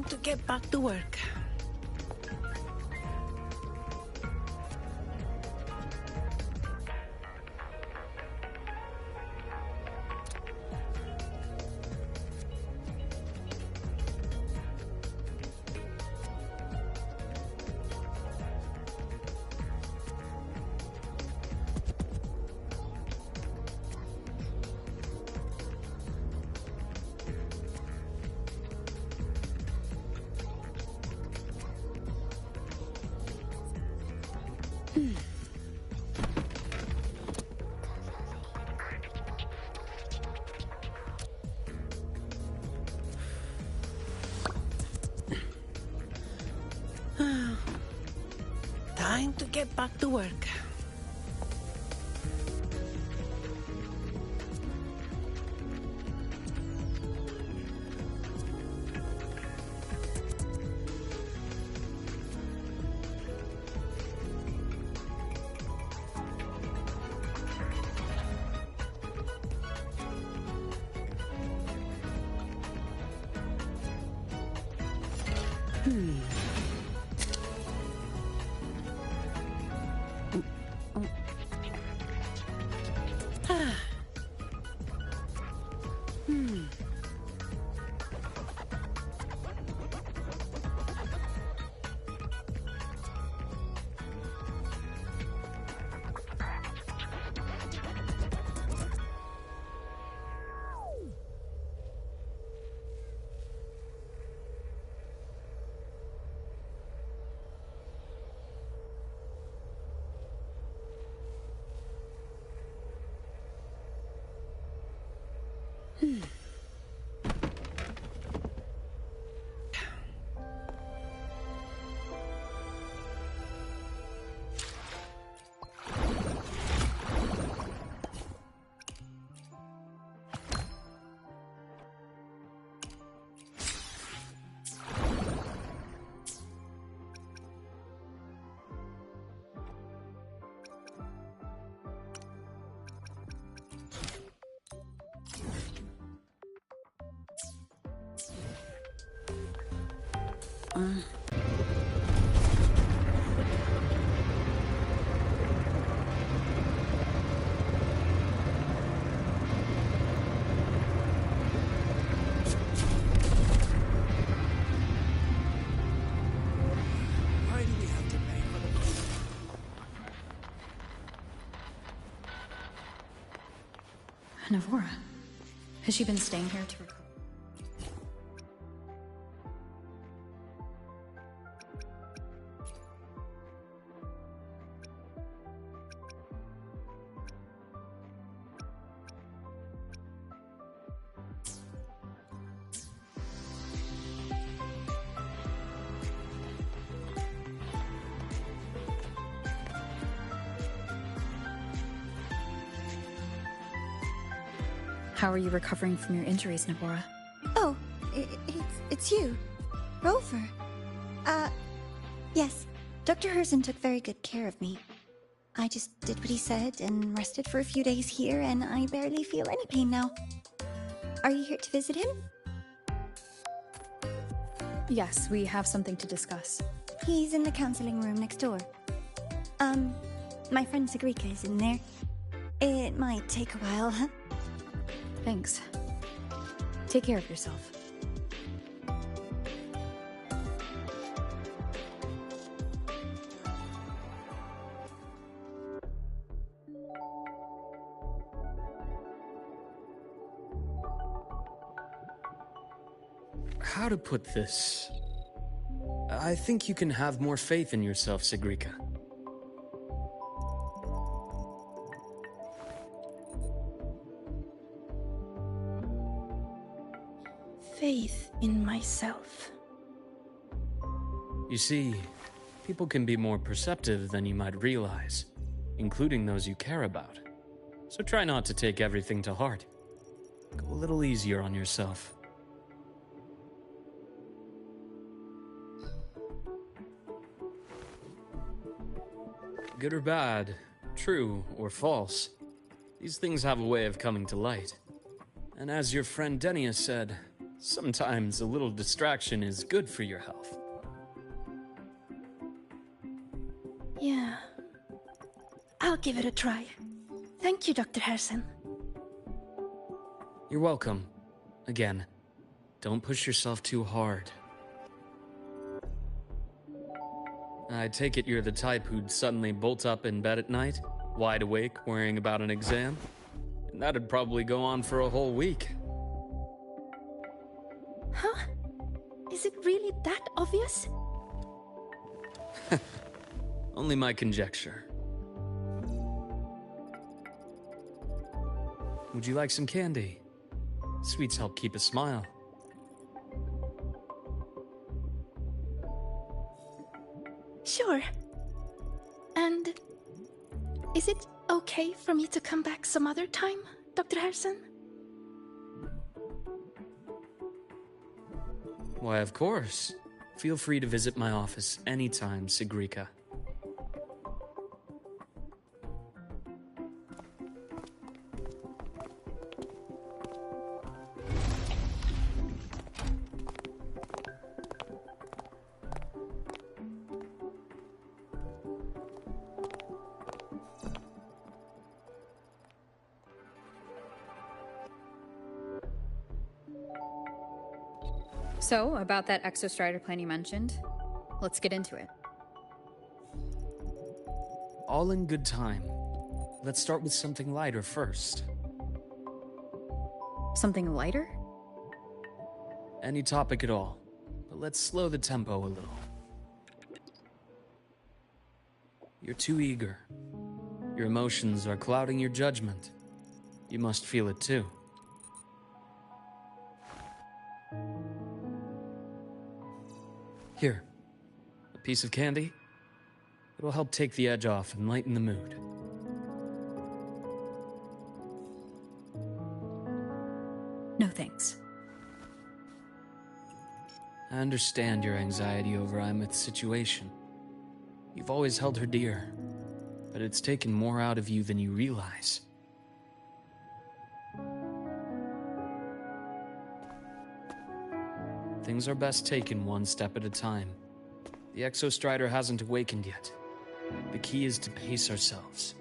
to get back to work. Time to get back to work. Navora, has she been staying here to recover? How are you recovering from your injuries, Navora? Oh, it's you. Rover. Yes. Dr. Herzen took very good care of me. I just did what he said and rested for a few days here, and I barely feel any pain now. Are you here to visit him? Yes, we have something to discuss. He's in the counseling room next door. My friend SAKI.CH is in there. It might take a while, huh? Thanks. Take care of yourself. How to put this? I think you can have more faith in yourself, SAKI.CH. Faith in myself. You see, people can be more perceptive than you might realize, including those you care about. So try not to take everything to heart. Go a little easier on yourself. Good or bad, true or false, these things have a way of coming to light. And as your friend Denia said, Sometimes a little distraction is good for your health. Yeah. I'll give it a try. Thank you, Dr. Harrison. You're welcome. Again, don't push yourself too hard. I take it you're the type who'd suddenly bolt up in bed at night, wide awake, worrying about an exam? And that'd probably go on for a whole week. Huh? Is it really that obvious? Only my conjecture. Would you like some candy? Sweets help keep a smile. Sure. And is it okay for me to come back some other time, Dr. Harrison? Why, of course. Feel free to visit my office anytime, Sigrika. So, about that exostrider plan you mentioned, let's get into it. All in good time. Let's start with something lighter first. Something lighter? Any topic at all, but let's slow the tempo a little. You're too eager. Your emotions are clouding your judgment. You must feel it too. Here, a piece of candy. It'll help take the edge off and lighten the mood. No thanks. I understand your anxiety over Imeth's situation. You've always held her dear, but it's taken more out of you than you realize. Things are best taken one step at a time. The Exostrider hasn't awakened yet. The key is to pace ourselves.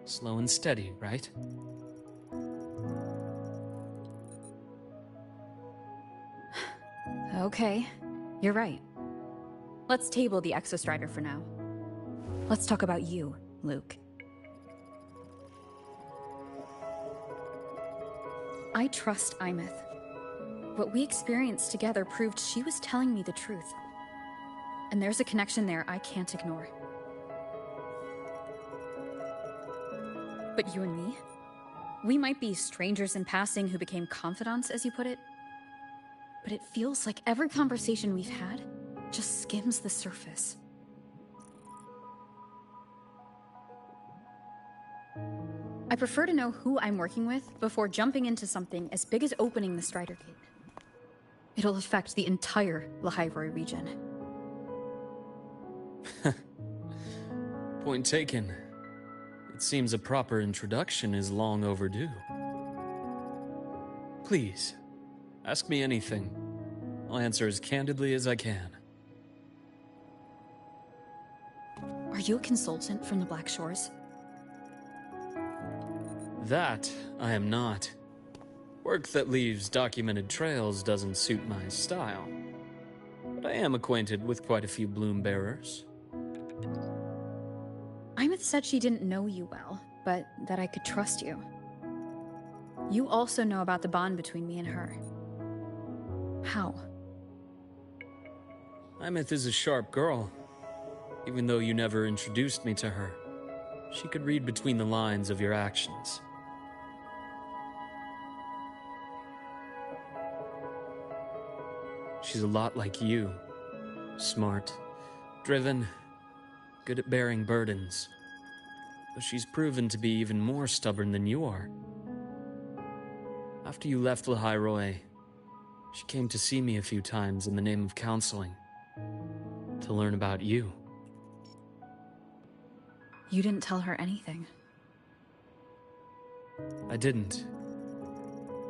Slow and steady, right? Okay, you're right. Let's table the Exostrider for now. Let's talk about you, Luke. I trust Imeth. What we experienced together proved she was telling me the truth. And there's a connection there I can't ignore. But you and me? We might be strangers in passing who became confidants, as you put it. But it feels like every conversation we've had just skims the surface. I prefer to know who I'm working with before jumping into something as big as opening the Strider Gate. It'll affect the entire Lahairoi region. Point taken. It seems a proper introduction is long overdue. Please, ask me anything. I'll answer as candidly as I can. Are you a consultant from the Black Shores? That I am not. Work that leaves documented trails doesn't suit my style. But I am acquainted with quite a few bloom bearers. Imeth said she didn't know you well, but that I could trust you. You also know about the bond between me and her. How? Imeth is a sharp girl. Even though you never introduced me to her, she could read between the lines of your actions. She's a lot like you. Smart, driven, good at bearing burdens. Though she's proven to be even more stubborn than you are. After you left Lahairoi, she came to see me a few times in the name of counseling. To learn about you. You didn't tell her anything. I didn't.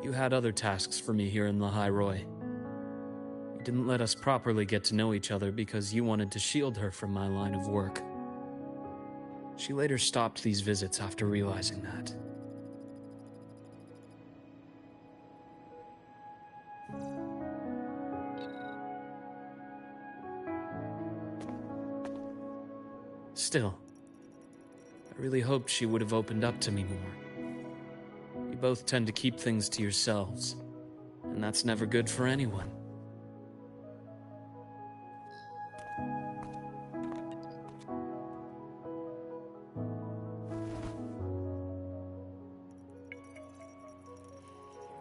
You had other tasks for me here in Lahairoi. didn't let us properly get to know each other because you wanted to shield her from my line of work. She later stopped these visits after realizing that. Still, I really hoped she would have opened up to me more. You both tend to keep things to yourselves, and that's never good for anyone.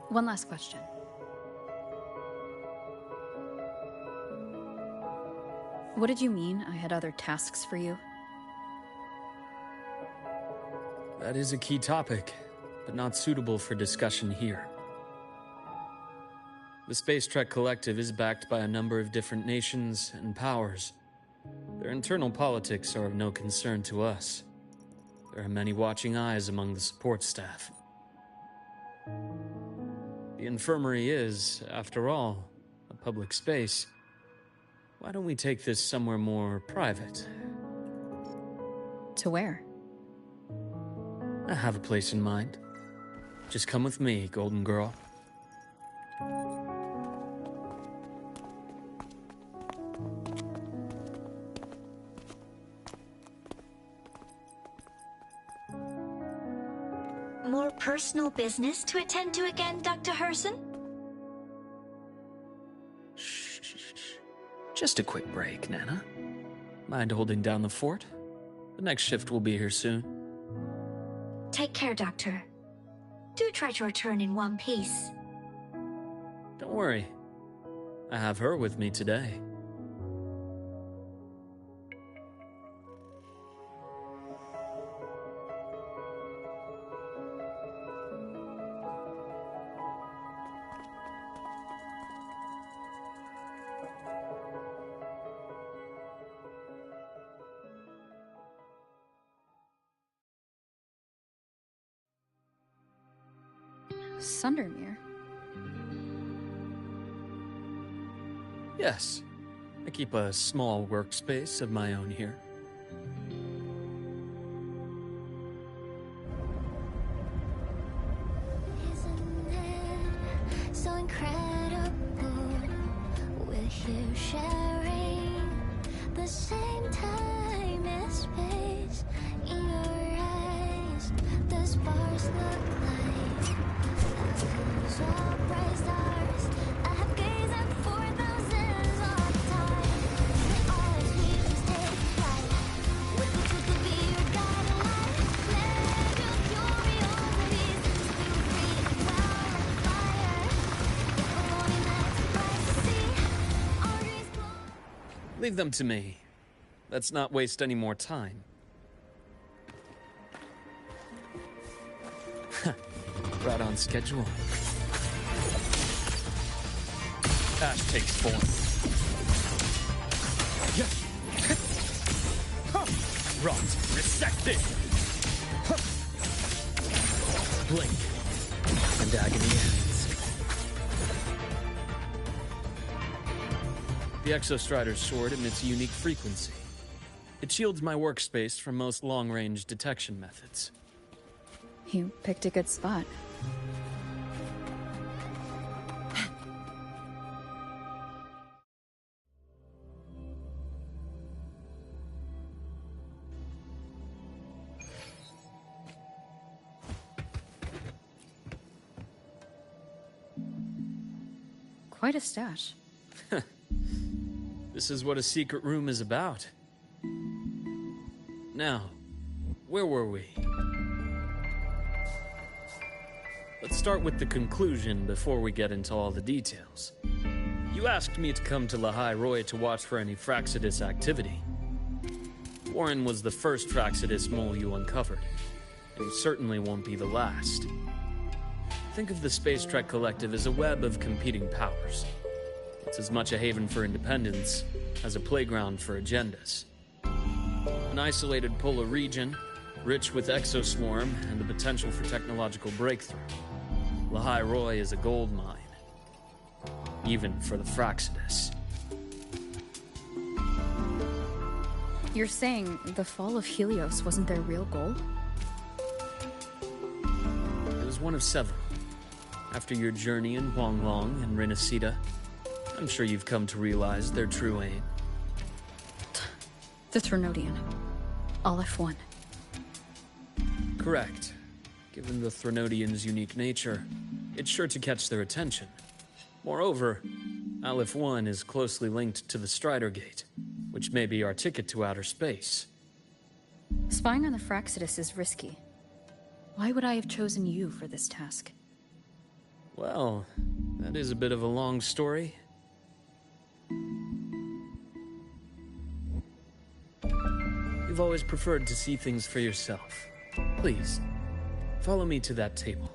One last question. What did you mean I had other tasks for you? That is a key topic, but not suitable for discussion here. The Space Trek Collective is backed by a number of different nations and powers. Their internal politics are of no concern to us. There are many watching eyes among the support staff. The infirmary is, after all, a public space. Why don't we take this somewhere more private? To where? I have a place in mind. Just come with me, Golden Girl. More personal business to attend to again, Dr. Herson? Shh. Just a quick break, Nana. Mind holding down the fort? The next shift will be here soon. Take care, Doctor. Do try to return in one piece. Don't worry. I have her with me today. Sundermere? Yes. I keep a small workspace of my own here. Isn't it so incredible? We're here sharing the same time and space. In your eyes, the sparks look like apples or bright stars. I have gazed at for thousands of times. They always leave mistakes right. With the truth to be your guiding light. Let your curiosities still breathe well like fire. If only that's bright to see. Our dreams glow. Leave them to me. Let's not waste any more time. Right on schedule. Ash takes form. Rot, resected. Blink, and agony ends. The Exostrider's sword emits a unique frequency. It shields my workspace from most long-range detection methods. You picked a good spot. Quite a stash. This is what a secret room is about. Now, where were we? Let's start with the conclusion before we get into all the details. You asked me to come to Lahai Roy to watch for any Fraxidus activity. Warren was the first Fraxidus mole you uncovered. It certainly won't be the last. Think of the Space Trek Collective as a web of competing powers. It's as much a haven for independence as a playground for agendas. An isolated polar region, rich with exoswarm and the potential for technological breakthrough. Lahai Roy is a gold mine. Even for the Fraxidus. You're saying the fall of Helios wasn't their real goal? It was one of several. After your journey in Huanglong and Renacida, I'm sure you've come to realize their true aim. The Threnodian. Aleph 1. Correct. Given the Threnodian's unique nature, it's sure to catch their attention. Moreover, Aleph 1 is closely linked to the Strider Gate, which may be our ticket to outer space. Spying on the Fractsidus is risky. Why would I have chosen you for this task? Well, that is a bit of a long story. You've always preferred to see things for yourself. Please, follow me to that table.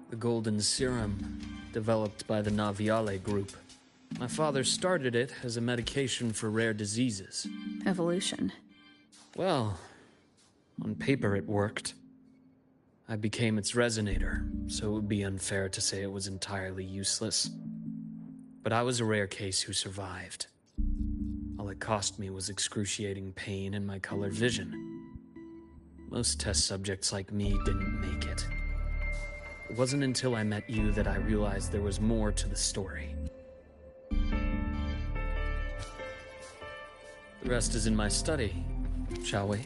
The golden serum, developed by the Naviale group. My father started it as a medication for rare diseases. Evolution. Well, on paper it worked. I became its resonator, so it would be unfair to say it was entirely useless. But I was a rare case who survived. All it cost me was excruciating pain and my colored vision. Most test subjects like me didn't make it. It wasn't until I met you that I realized there was more to the story. The rest is in my study, shall we?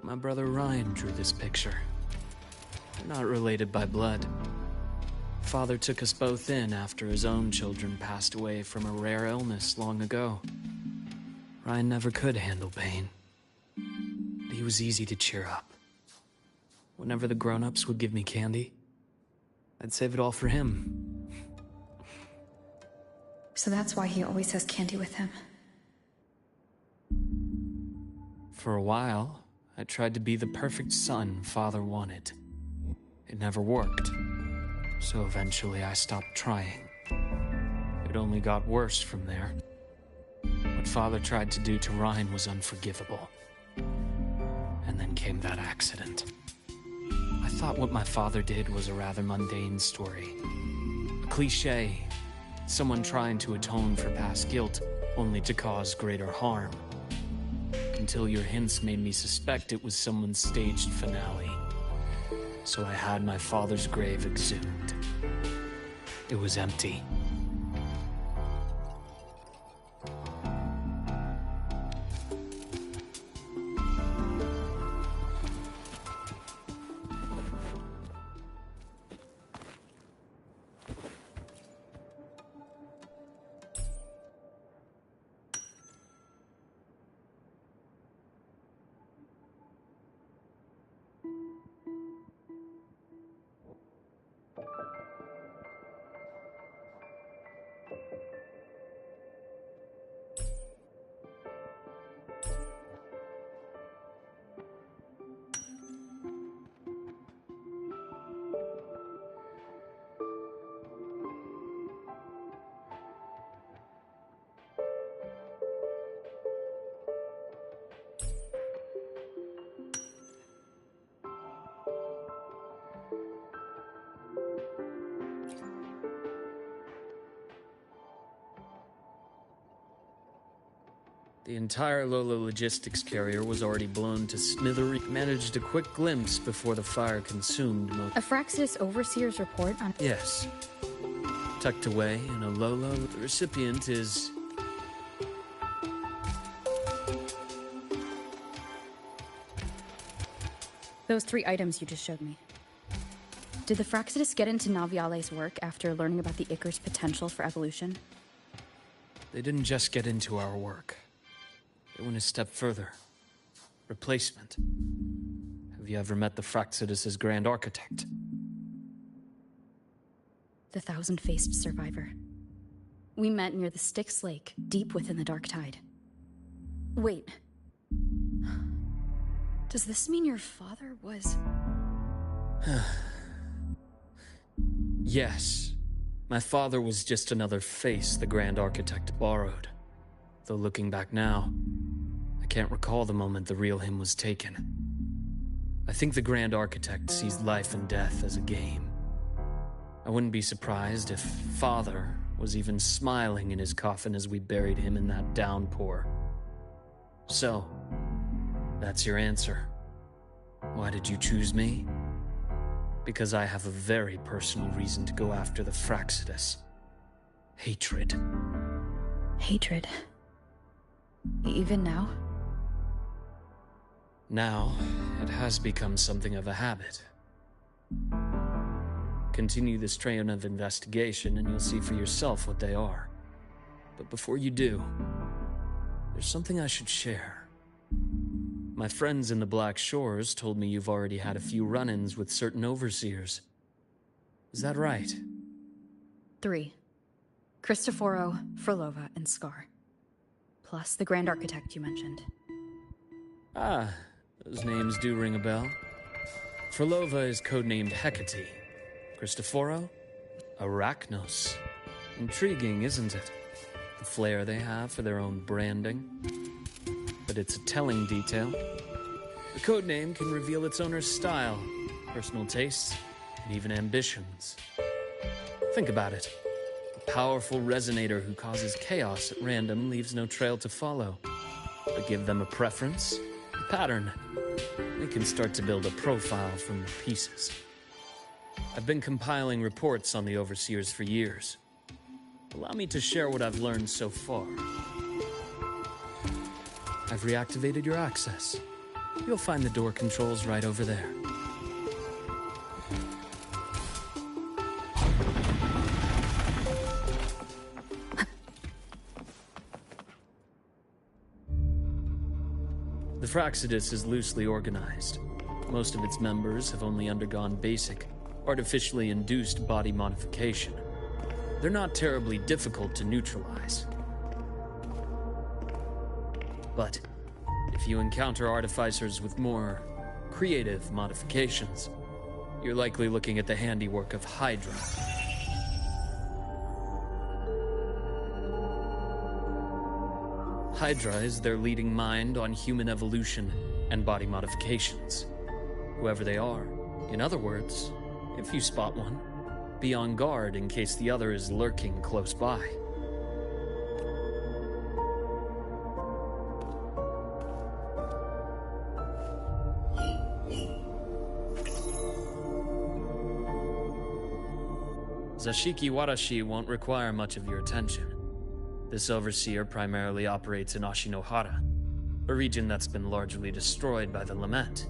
My brother Ryan drew this picture. We're not related by blood. Father took us both in after his own children passed away from a rare illness long ago. Ryan never could handle pain, but he was easy to cheer up. Whenever the grown-ups would give me candy, I'd save it all for him. So that's why he always has candy with him. For a while, I tried to be the perfect son Father wanted. It never worked, so eventually I stopped trying. It only got worse from there. What Father tried to do to Ryan was unforgivable. And then came that accident. I thought what my father did was a rather mundane story. A cliché. Someone trying to atone for past guilt, only to cause greater harm. Until your hints made me suspect it was someone's staged finale. So I had my father's grave exhumed. It was empty. The entire Lola logistics carrier was already blown to smithereens. Managed a quick glimpse before the fire consumed most. A Fraxis overseer's report on... Yes. Tucked away in a Lolo. The recipient is... Those 3 items you just showed me. Did the Fraxidus get into Naviale's work after learning about the Icar's potential for evolution? They didn't just get into our work. They went a step further. Replacement. Have you ever met the Fraxidus' Grand Architect? The thousand-faced survivor. We met near the Styx Lake, deep within the Dark Tide. Wait. Does this mean your father was... Yes. My father was just another face the Grand Architect borrowed. Though looking back now, I can't recall the moment the real him was taken. I think the Grand Architect sees life and death as a game. I wouldn't be surprised if Father was even smiling in his coffin as we buried him in that downpour. So, that's your answer. Why did you choose me? Because I have a very personal reason to go after the Fraxidus. Hatred. Hatred. Even now? Now, it has become something of a habit. Continue this train of investigation and you'll see for yourself what they are. But before you do, there's something I should share. My friends in the Black Shores told me you've already had a few run-ins with certain overseers. Is that right? 3. Cristoforo, Frolova, and Scar. Plus the Grand Architect you mentioned. Ah, those names do ring a bell. Frolova is codenamed Hecate. Cristoforo? Arachnos. Intriguing, isn't it? The flair they have for their own branding. But it's a telling detail. The codename can reveal its owner's style, personal tastes, and even ambitions. Think about it. A powerful resonator who causes chaos at random leaves no trail to follow. But give them a preference, a pattern. They can start to build a profile from the pieces. I've been compiling reports on the Overseers for years. Allow me to share what I've learned so far. I've reactivated your access. You'll find the door controls right over there. The Fraxidus is loosely organized. Most of its members have only undergone basic, artificially induced body modification. They're not terribly difficult to neutralize. But if you encounter artificers with more creative modifications, you're likely looking at the handiwork of Hydra. Hydra is their leading mind on human evolution and body modifications. Whoever they are, in other words, if you spot one, be on guard in case the other is lurking close by. Zashiki Warashi won't require much of your attention. This overseer primarily operates in Ashinohara, a region that's been largely destroyed by the Lament.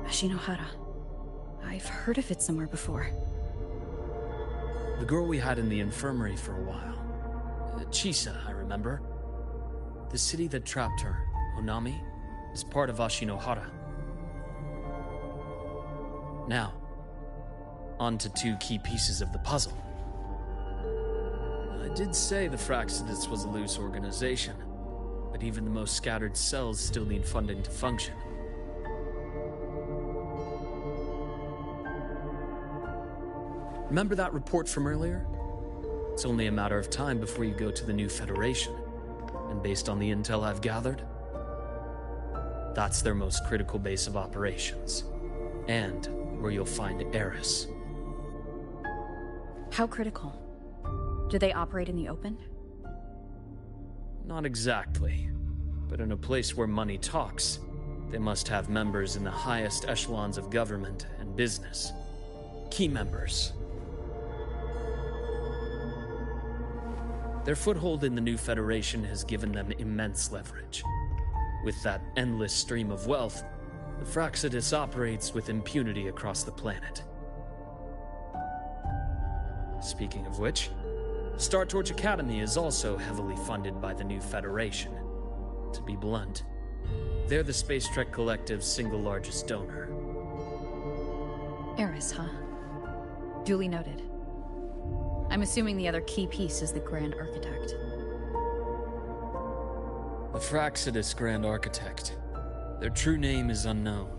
Ashinohara. I've heard of it somewhere before. The girl we had in the infirmary for a while. Chisa, I remember. The city that trapped her, Honami, is part of Ashinohara. Now, on to 2 key pieces of the puzzle. I did say the Fraxidus was a loose organization, but even the most scattered cells still need funding to function. Remember that report from earlier? It's only a matter of time before you go to the new Federation. And based on the intel I've gathered, that's their most critical base of operations. And where you'll find Eris. How critical? Do they operate in the open? Not exactly. But in a place where money talks, they must have members in the highest echelons of government and business. Key members. Their foothold in the new Federation has given them immense leverage. With that endless stream of wealth, the Fractsidus operates with impunity across the planet. Speaking of which, Star Torch Academy is also heavily funded by the new Federation. To be blunt, they're the Space Trek Collective's single largest donor. Eris, huh? Duly noted. I'm assuming the other key piece is the Grand Architect. The Fractsidus Grand Architect. Their true name is unknown.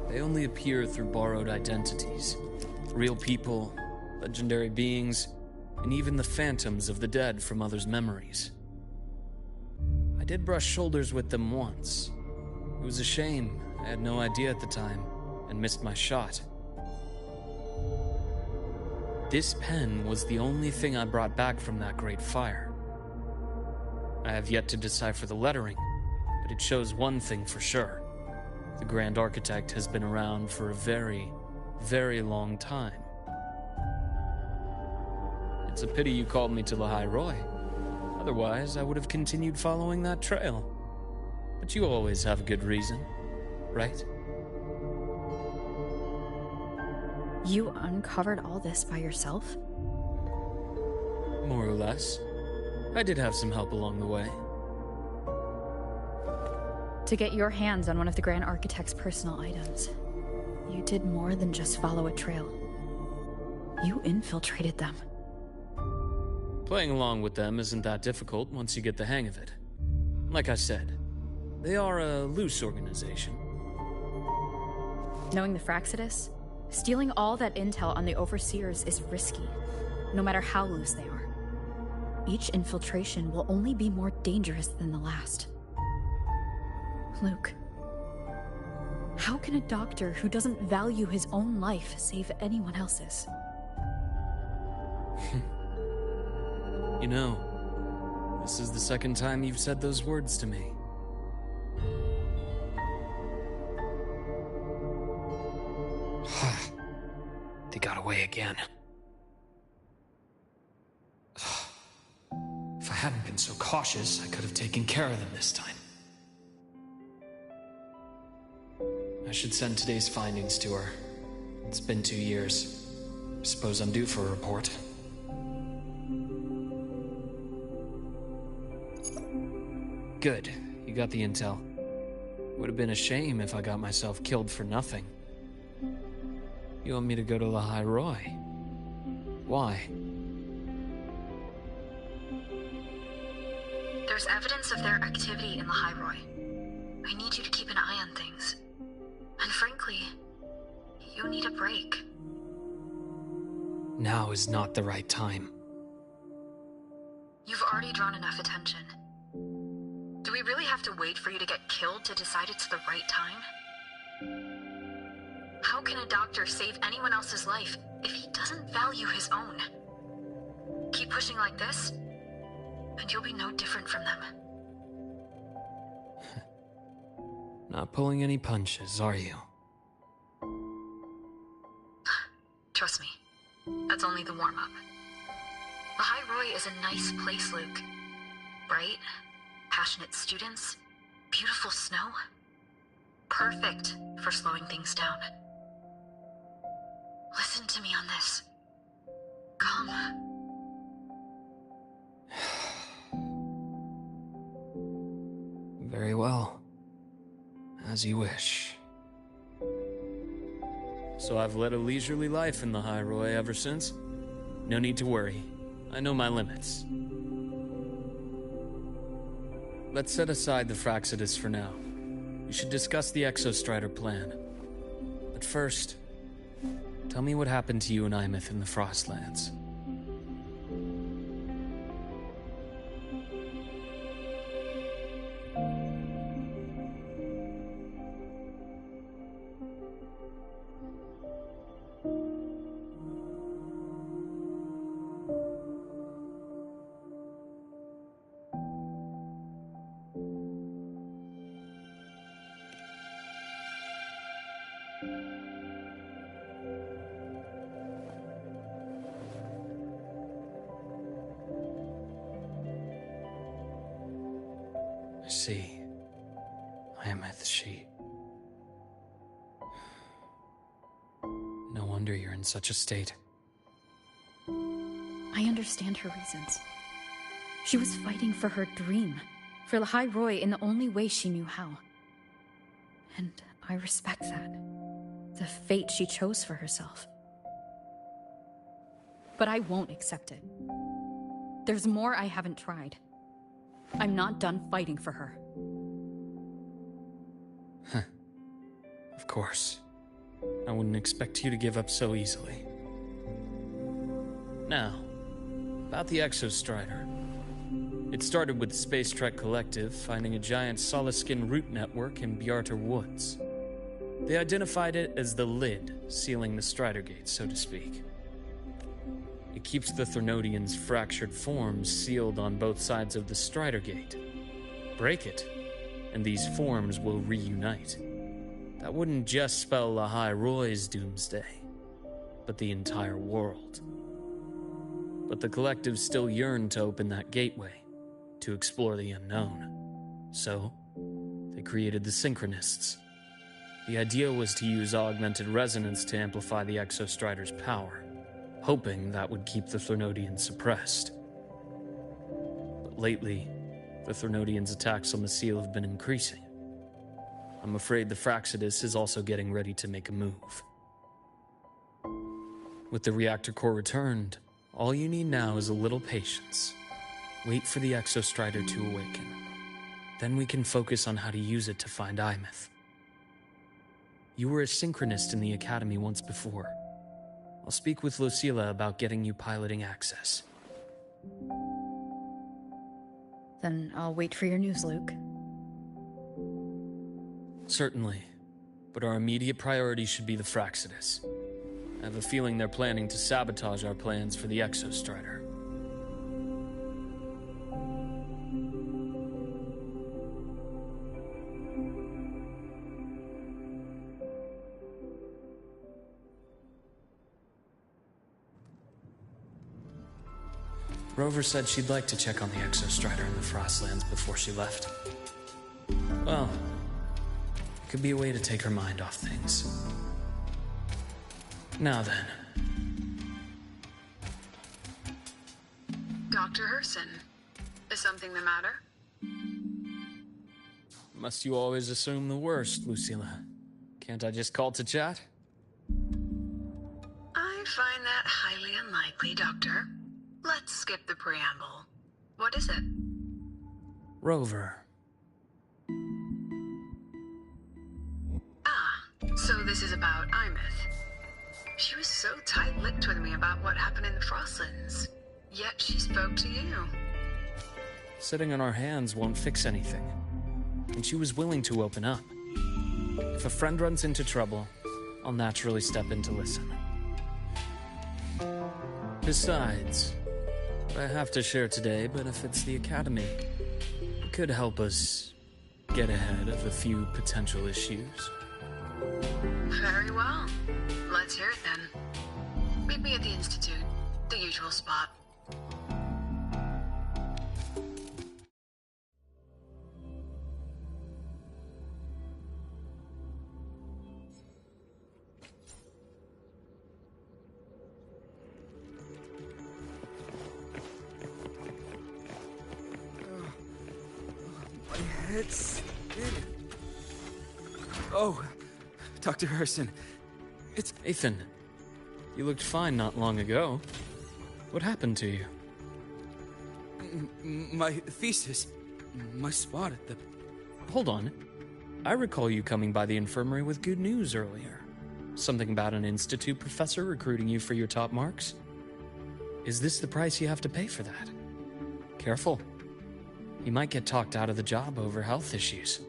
They only appear through borrowed identities. Real people, legendary beings, and even the phantoms of the dead from others' memories. I did brush shoulders with them once. It was a shame. I had no idea at the time, and missed my shot. This pen was the only thing I brought back from that great fire. I have yet to decipher the lettering, but it shows one thing for sure. The Grand Architect has been around for a very, very long time. It's a pity you called me to Lahai Roy. Otherwise, I would have continued following that trail. But you always have a good reason, right? You uncovered all this by yourself? More or less. I did have some help along the way. To get your hands on one of the Grand Architect's personal items, you did more than just follow a trail. You infiltrated them. Playing along with them isn't that difficult once you get the hang of it. Like I said, they are a loose organization. Knowing the Fractsidus, stealing all that intel on the Overseers is risky, no matter how loose they are. Each infiltration will only be more dangerous than the last. Luke, how can a doctor who doesn't value his own life save anyone else's? You know, this is the second time you've said those words to me. They got away again. If I hadn't been so cautious, I could have taken care of them this time. I should send today's findings to her. It's been 2 years. I suppose I'm due for a report. Good. You got the intel. Would have been a shame if I got myself killed for nothing. You want me to go to Lahai Roy? Why? There's evidence of their activity in Lahai Roy. I need you to keep an eye on things. And frankly, you need a break. Now is not the right time. You've already drawn enough attention. Do we really have to wait for you to get killed to decide it's the right time? How can a doctor save anyone else's life if he doesn't value his own? Keep pushing like this, and you'll be no different from them. Not pulling any punches, are you? Trust me, that's only the warm-up. Lahai Roy is a nice place, Luke. Bright, passionate students, beautiful snow. Perfect for slowing things down. Listen to me on this. Come. Very well. As you wish. So I've led a leisurely life in the High Roy ever since? No need to worry. I know my limits. Let's set aside the Fractsidus for now. We should discuss the Exostrider plan. But first, tell me what happened to you and Imeth in the Frostlands. see. Imeth, she... No wonder you're in such a state. I understand her reasons. She was fighting for her dream, for Lahai Roy in the only way she knew how. And I respect that. The fate she chose for herself. But I won't accept it. There's more I haven't tried. I'm not done fighting for her. Of course. I wouldn't expect you to give up so easily. Now, about the Exostrider. It started with the Space Trek Collective finding a giant solid-skin root network in Bjarter Woods. They identified it as the lid, sealing the Strider Gate, so to speak. It keeps the Thernodians' fractured forms sealed on both sides of the Strider Gate. Break it, and these forms will reunite. That wouldn't just spell Lahai Roy's doomsday, but the entire world. But the Collective still yearned to open that gateway, to explore the unknown. So, they created the Synchronists. The idea was to use augmented resonance to amplify the Exostrider's power, hoping that would keep the Thernodians suppressed. But lately, the Thernodians' attacks on the seal have been increasing. I'm afraid the Fraxidus is also getting ready to make a move. With the reactor core returned, all you need now is a little patience. Wait for the Exostrider to awaken. Then we can focus on how to use it to find Imeth. You were a synchronist in the Academy once before. I'll speak with Lucilla about getting you piloting access. Then I'll wait for your news, Luke. Certainly. But our immediate priority should be the Fraxidus. I have a feeling they're planning to sabotage our plans for the Exostrider. Rover said she'd like to check on the Exostrider in the Frostlands before she left. Well, it could be a way to take her mind off things. Now then. Dr. Herson, is something the matter? Must you always assume the worst, Lucilla? Can't I just call to chat? I find that highly unlikely, Doctor. Let's skip the preamble. What is it? Rover. Ah, so this is about Imeth. She was so tight-lipped with me about what happened in the Frostlands. Yet she spoke to you. Sitting on our hands won't fix anything. And she was willing to open up. If a friend runs into trouble, I'll naturally step in to listen. Besides, what I have to share today benefits the Academy. It could help us get ahead of a few potential issues. Very well. Let's hear it then. Meet me at the Institute, the usual spot. It's spinning. Oh, Dr. Herson, it's... Ethan, you looked fine not long ago. What happened to you? My thesis. My spot at the... Hold on. I recall you coming by the infirmary with good news earlier. Something about an institute professor recruiting you for your top marks? Is this the price you have to pay for that? Careful. You might get talked out of the job over health issues.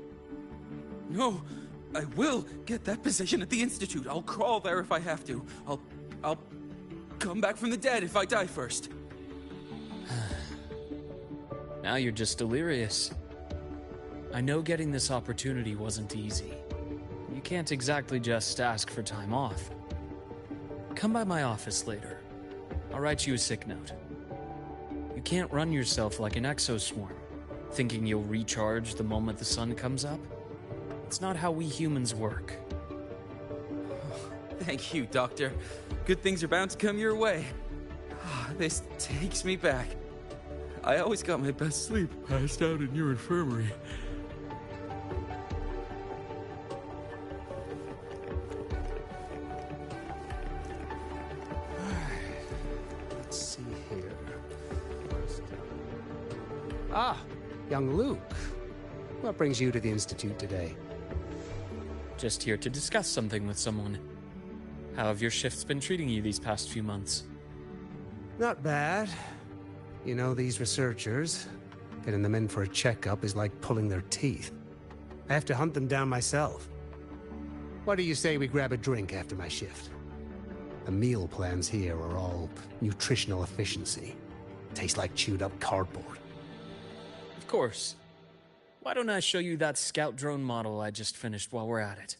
No, I will get that position at the Institute. I'll crawl there if I have to. I'll come back from the dead if I die first. Now you're just delirious. I know getting this opportunity wasn't easy. You can't exactly just ask for time off. Come by my office later. I'll write you a sick note. You can't run yourself like an exoswarm. thinking you'll recharge the moment the sun comes up. It's not how we humans work. Thank you, Doctor. Good things are bound to come your way. This takes me back. I always got my best sleep passed out in your infirmary. Let's see here. Ah, young Luke. What brings you to the Institute today? Just here to discuss something with someone. How have your shifts been treating you these past few months? Not bad. You know, these researchers, getting them in for a checkup is like pulling their teeth. I have to hunt them down myself. What do you say we grab a drink after my shift? The meal plans here are all nutritional efficiency. Taste like chewed up cardboard. Of course. Why don't I show you that scout drone model I just finished while we're at it?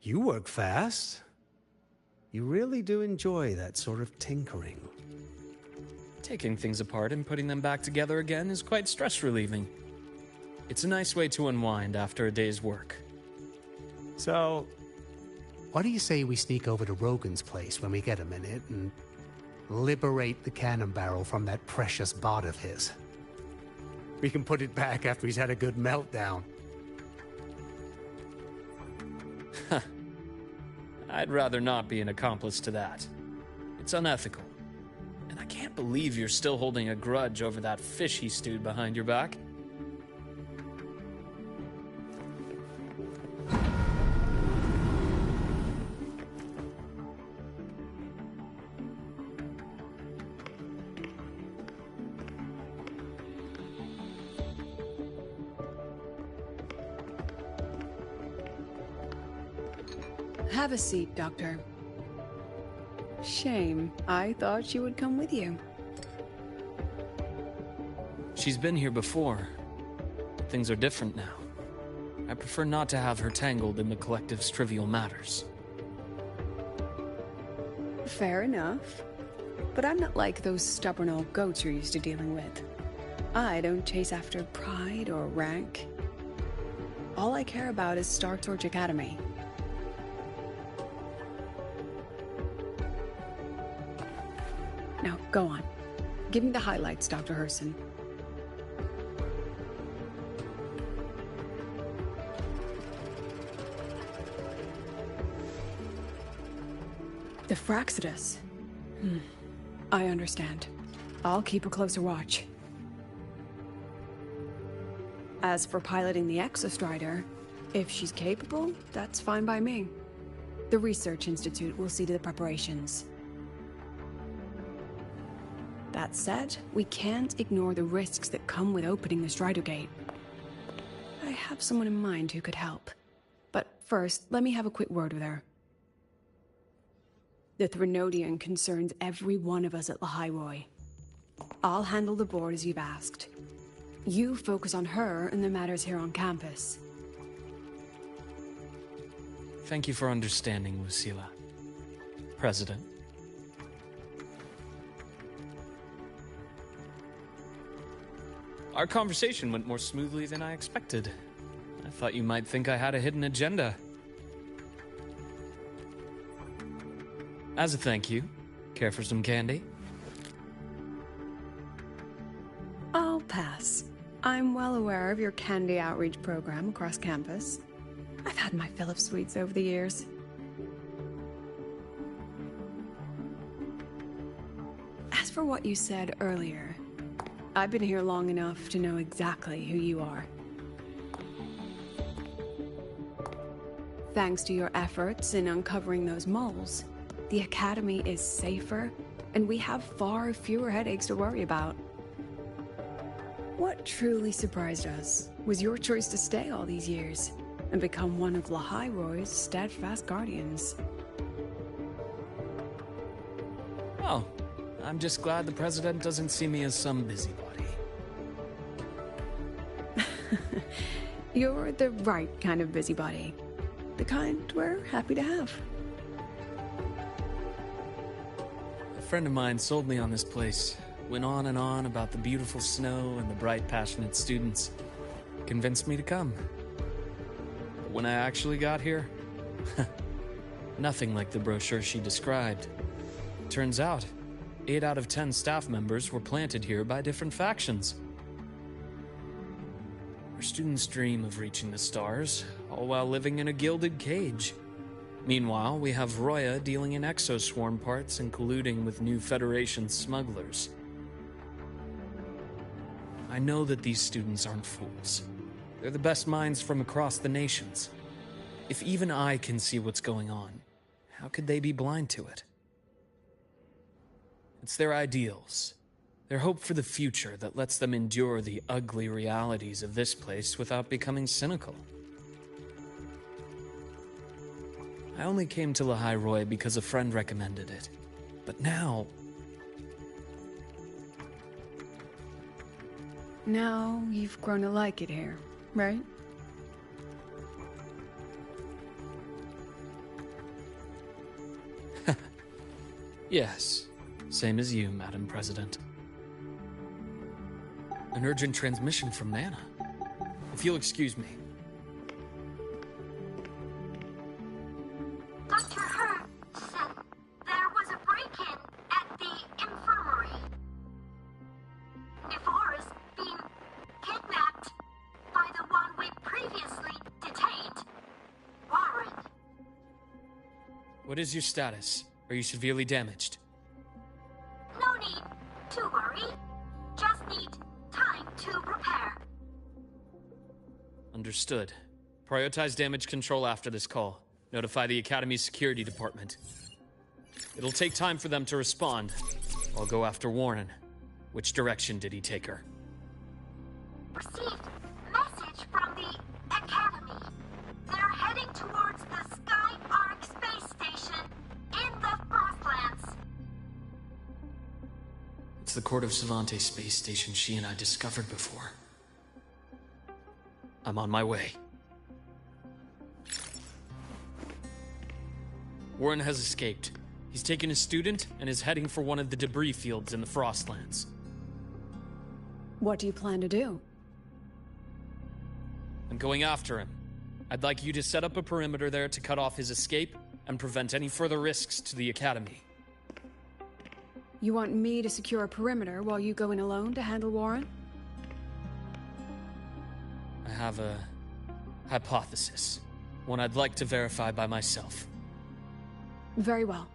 You work fast. You really do enjoy that sort of tinkering. Taking things apart and putting them back together again is quite stress-relieving. It's a nice way to unwind after a day's work. So, what do you say we sneak over to Rogan's place when we get a minute and liberate the cannon barrel from that precious bot of his? We can put it back after he's had a good meltdown. I'd rather not be an accomplice to that. It's unethical. And I can't believe you're still holding a grudge over that fish he stewed behind your back. Have a seat, Doctor. Shame. I thought she would come with you. She's been here before. Things are different now. I prefer not to have her tangled in the collective's trivial matters. Fair enough. But I'm not like those stubborn old goats you're used to dealing with. I don't chase after pride or rank. All I care about is Star Torch Academy. Now, go on. Give me the highlights, Dr. Herson. The Fraxidus. I understand. I'll keep a closer watch. As for piloting the Exostrider, if she's capable, that's fine by me. The Research Institute will see to the preparations. That said, we can't ignore the risks that come with opening the Strider Gate. I have someone in mind who could help. But first, let me have a quick word with her. The Threnodian concerns every one of us at Lahairoi. I'll handle the board as you've asked. You focus on her and the matters here on campus. Thank you for understanding, Lucilla. President. Our conversation went more smoothly than I expected. I thought you might think I had a hidden agenda. As a thank you, care for some candy? I'll pass. I'm well aware of your candy outreach program across campus. I've had my fill of sweets over the years. As for what you said earlier, I've been here long enough to know exactly who you are. Thanks to your efforts in uncovering those moles, the Academy is safer, and we have far fewer headaches to worry about. What truly surprised us was your choice to stay all these years and become one of Lahairoi's steadfast guardians. Oh, I'm just glad the President doesn't see me as some busybody. You're the right kind of busybody. The kind we're happy to have. A friend of mine sold me on this place went on and on about the beautiful snow and the bright, passionate students. Convinced me to come. But when I actually got here, nothing like the brochure she described. Turns out, 8 out of 10 staff members were planted here by different factions. Our students dream of reaching the stars, all while living in a gilded cage. Meanwhile, we have Roya dealing in exoswarm parts and colluding with new Federation smugglers. I know that these students aren't fools. They're the best minds from across the nations. If even I can see what's going on, how could they be blind to it? It's their ideals, their hope for the future that lets them endure the ugly realities of this place without becoming cynical. I only came to Lehigh Roy because a friend recommended it. But now... Now you've grown to like it here, right? Yes. Same as you, Madam President. An urgent transmission from Nana. If you'll excuse me. Dr. Hurd said there was a break-in at the infirmary. Nevora's being kidnapped by the one we previously detained, Warren. What is your status? Are you severely damaged? No need to worry. Just need time to repair. Understood. Prioritize damage control after this call. Notify the Academy's security department. It'll take time for them to respond. I'll go after Warren. Which direction did he take her? Received message from the Academy. They're heading towards the Sky Arc space station in the Frostlands. It's the Court of Savante space station she and I discovered before. I'm on my way. Warren has escaped. He's taken a student and is heading for one of the debris fields in the Frostlands. What do you plan to do? I'm going after him. I'd like you to set up a perimeter there to cut off his escape and prevent any further risks to the Academy. You want me to secure a perimeter while you go in alone to handle Warren? I have a hypothesis. One I'd like to verify by myself. Very well.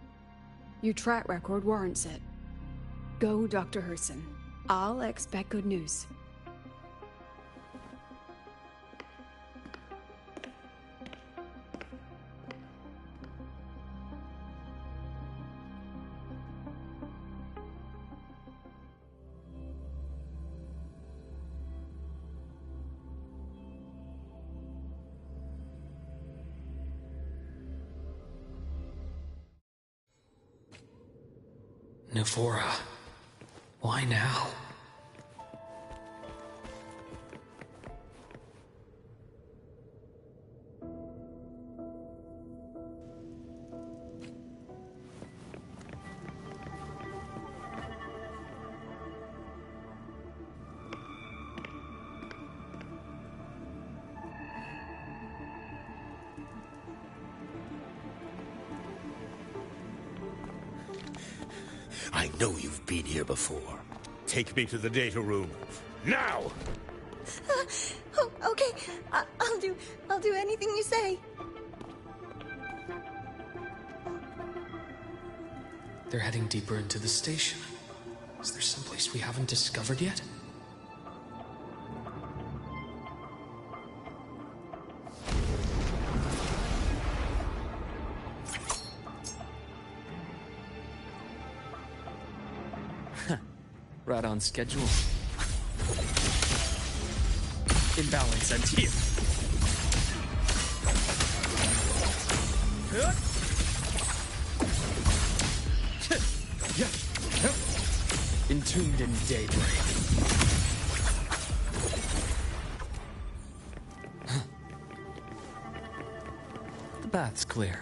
Your track record warrants it. Go, Dr. Herson. I'll expect good news. Nevora. Why now? I know you've been here before. Take me to the data room. Now! Oh, okay. I'll do anything you say. They're heading deeper into the station. Is there someplace we haven't discovered yet? Right on schedule. Imbalance and here. Entombed in daybreak. The bath's clear.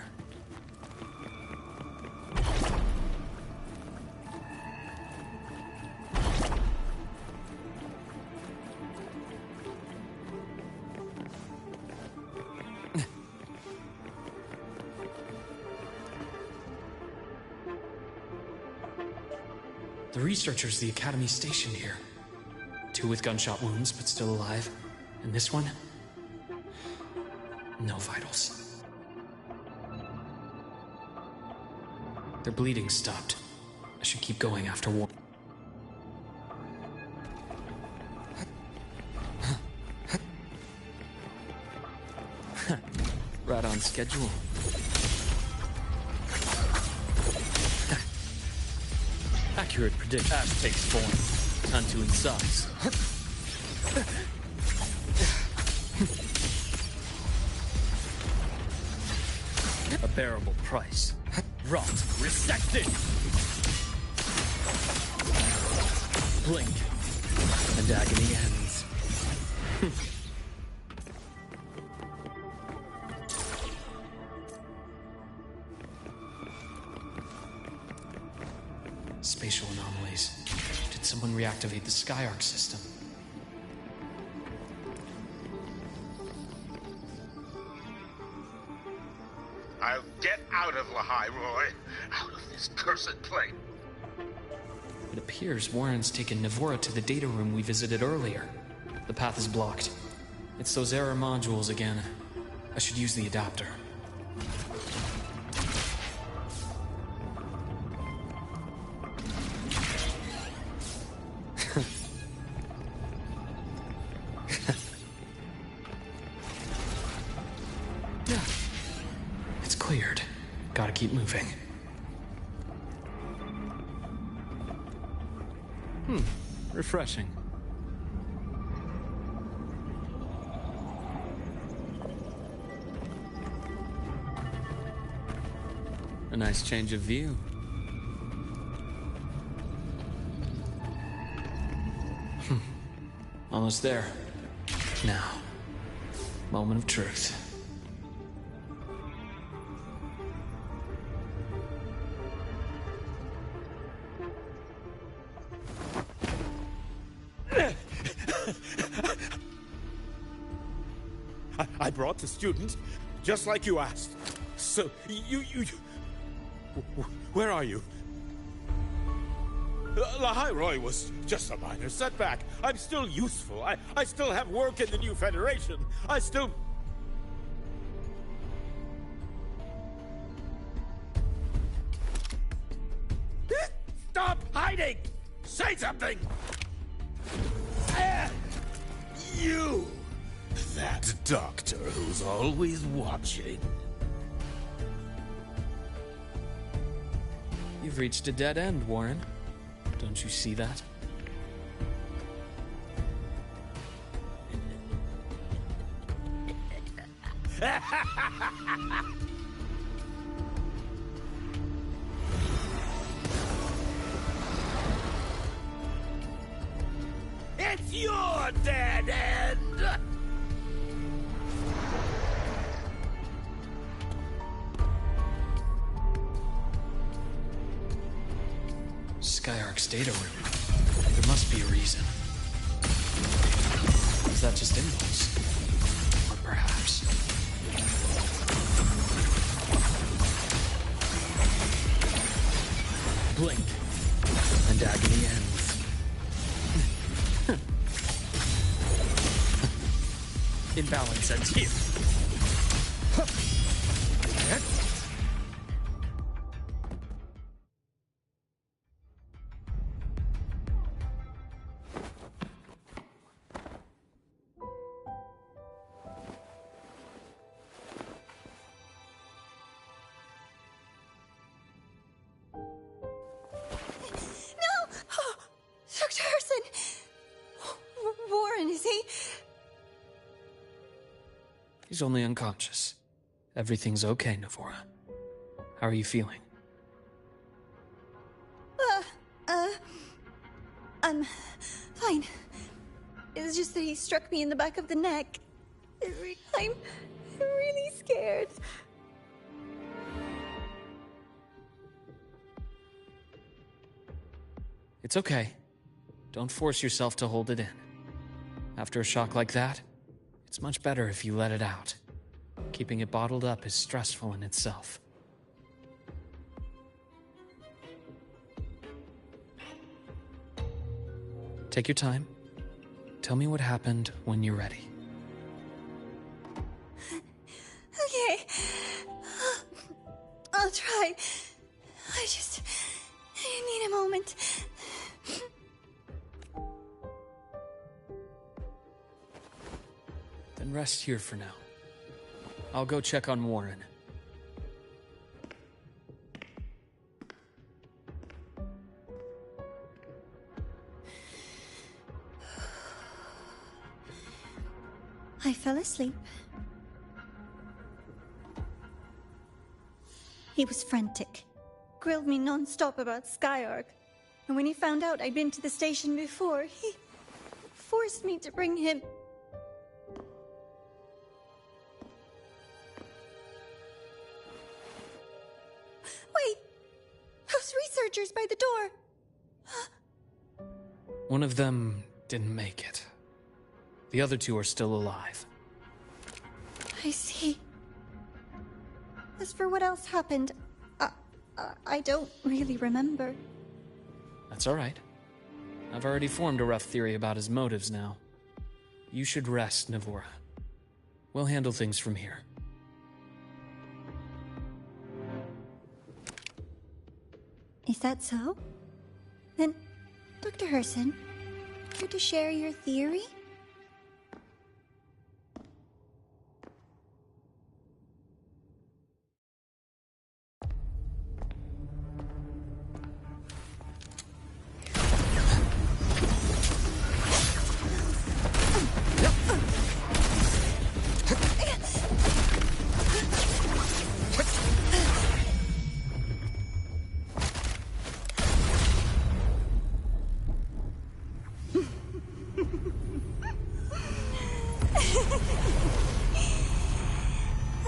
The researchers the Academy stationed here. 2 with gunshot wounds, but still alive. And this one? No vitals. Their bleeding stopped. I should keep going after war. Right on schedule. Accurate prediction. Ash takes form. Time to incise. A bearable price. Rot. Resected! Blink. And agony ends. Spatial anomalies. Did someone reactivate the SkyArc system? I'll get out of Lahai, Roy. Out of this cursed plane. It appears Warren's taken Navora to the data room we visited earlier. The path is blocked. It's those error modules again. I should use the adapter. It's cleared. Gotta keep moving. Refreshing. A nice change of view. Almost there. Now, moment of truth. I brought the student, just like you asked. So, where are you? Lahai Roy was just a minor setback. I'm still useful. I still have work in the new Federation. I still... Stop hiding! Say something! You! That doctor who's always watching. You've reached a dead end, Warren. Don't you see that? It's your dead end! SkyArc's data room. There must be a reason. Is that just impulse? Or perhaps... Blink, and agony ends. Imbalance ends here. He's only unconscious. Everything's okay, Navora. How are you feeling? I'm fine. It's just that he struck me in the back of the neck. I'm really scared. It's okay. Don't force yourself to hold it in. After a shock like that, it's much better if you let it out. Keeping it bottled up is stressful in itself. Take your time. Tell me what happened when you're ready. Okay. I'll try. I need a moment. Then rest here for now. I'll go check on Warren. I fell asleep. He was frantic. Grilled me non-stop about Skyark. And when he found out I'd been to the station before, he forced me to bring him. Wait! Those researchers by the door! One of them didn't make it. The other two are still alive. I see. As for what else happened, I don't really remember. That's all right. I've already formed a rough theory about his motives now. You should rest, Navora. We'll handle things from here. Is that so? Then, Dr. Herson, care to share your theory?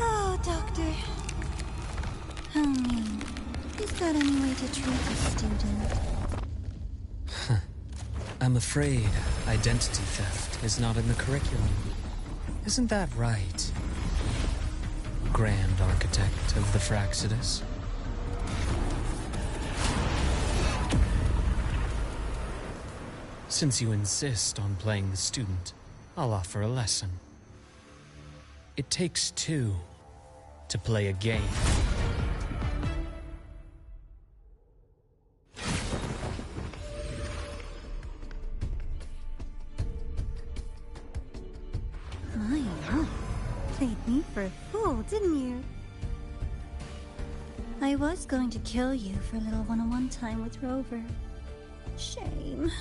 Oh, Doctor. How mean. Is that any way to treat a student? I'm afraid identity theft is not in the curriculum. Isn't that right, Grand Architect of the Fraxidus? Since you insist on playing the student, I'll offer a lesson. It takes two to play a game. My, played me for a fool, didn't you? I was going to kill you for a little one-on-one time with Rover. Shame.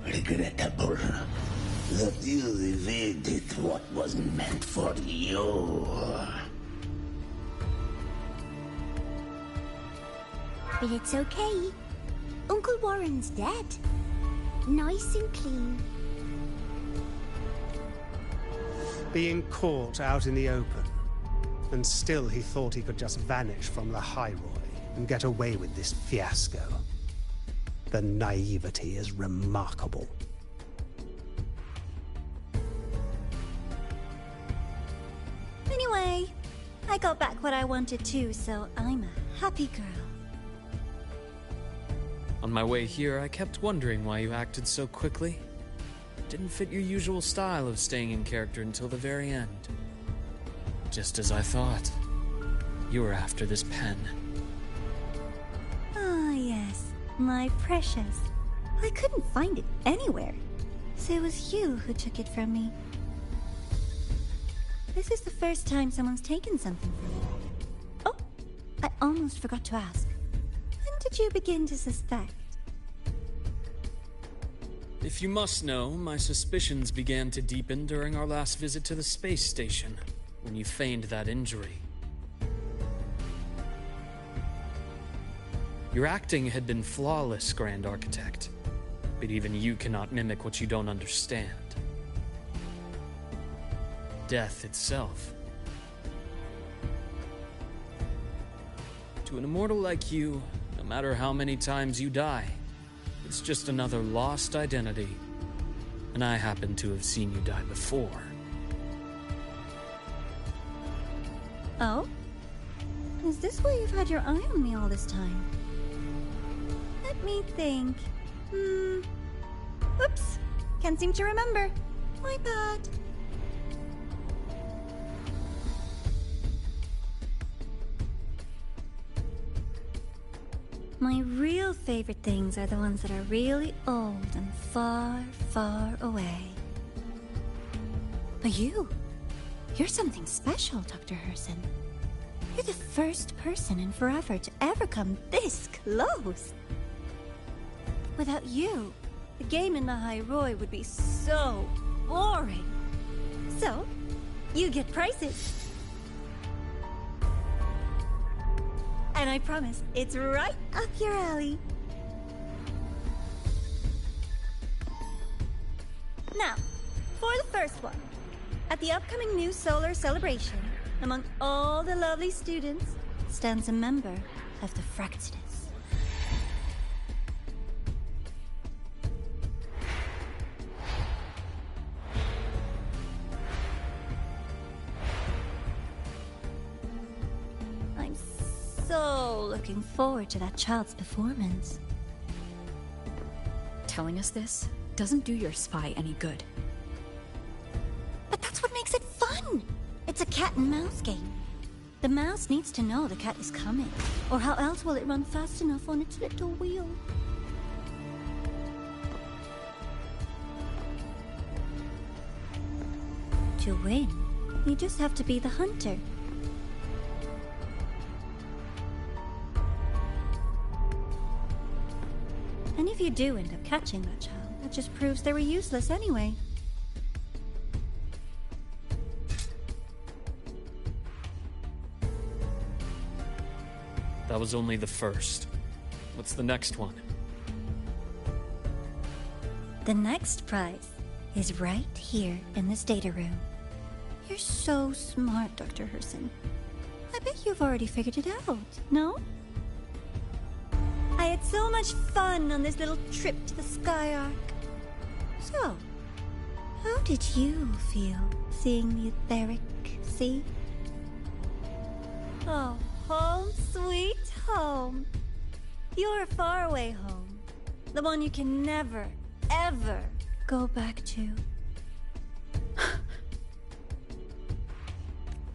Regrettable that you evaded what wasn't meant for you. But it's okay. Uncle Warren's dead. Nice and clean. Being caught out in the open. And still he thought he could just vanish from the High Roy and get away with this fiasco. The naivety is remarkable. Anyway, I got back what I wanted too, so I'm a happy girl. On my way here, I kept wondering why you acted so quickly. Didn't fit your usual style of staying in character until the very end. Just as I thought. You were after this pen. Ah, yes. My precious. I couldn't find it anywhere. So it was you who took it from me. This is the first time someone's taken something from me. Oh, I almost forgot to ask. When did you begin to suspect? If you must know, my suspicions began to deepen during our last visit to the space station, when you feigned that injury. Your acting had been flawless, Grand Architect, but even you cannot mimic what you don't understand. Death itself. To an immortal like you, no matter how many times you die, it's just another lost identity. And I happen to have seen you die before. Oh? Is this why you've had your eye on me all this time? Let me think. Oops. Can't seem to remember. My bad. My real favorite things are the ones that are really old and far, far away. But you're something special, Dr. Herson. You're the first person in forever to ever come this close. Without you, the game in Lahai Roi would be so boring. So, you get prizes. And I promise, it's right up your alley. Now, for the first one. At the upcoming new solar celebration, among all the lovely students, stands a member of the Fractsidus. I'm so looking forward to that child's performance. Telling us this doesn't do your spy any good. But that's what makes it fun! It's a cat and mouse game. The mouse needs to know the cat is coming, or how else will it run fast enough on its little wheel? To win, you just have to be the hunter. And if you do end up catching that child, that just proves they were useless anyway. That was only the first. What's the next one? The next prize is right here in this data room. You're so smart, Dr. Herson. I bet you've already figured it out, no? I had so much fun on this little trip to the Sky Arc. So, how did you feel seeing the etheric sea? Oh, home sweet home. Your faraway home. The one you can never, ever go back to.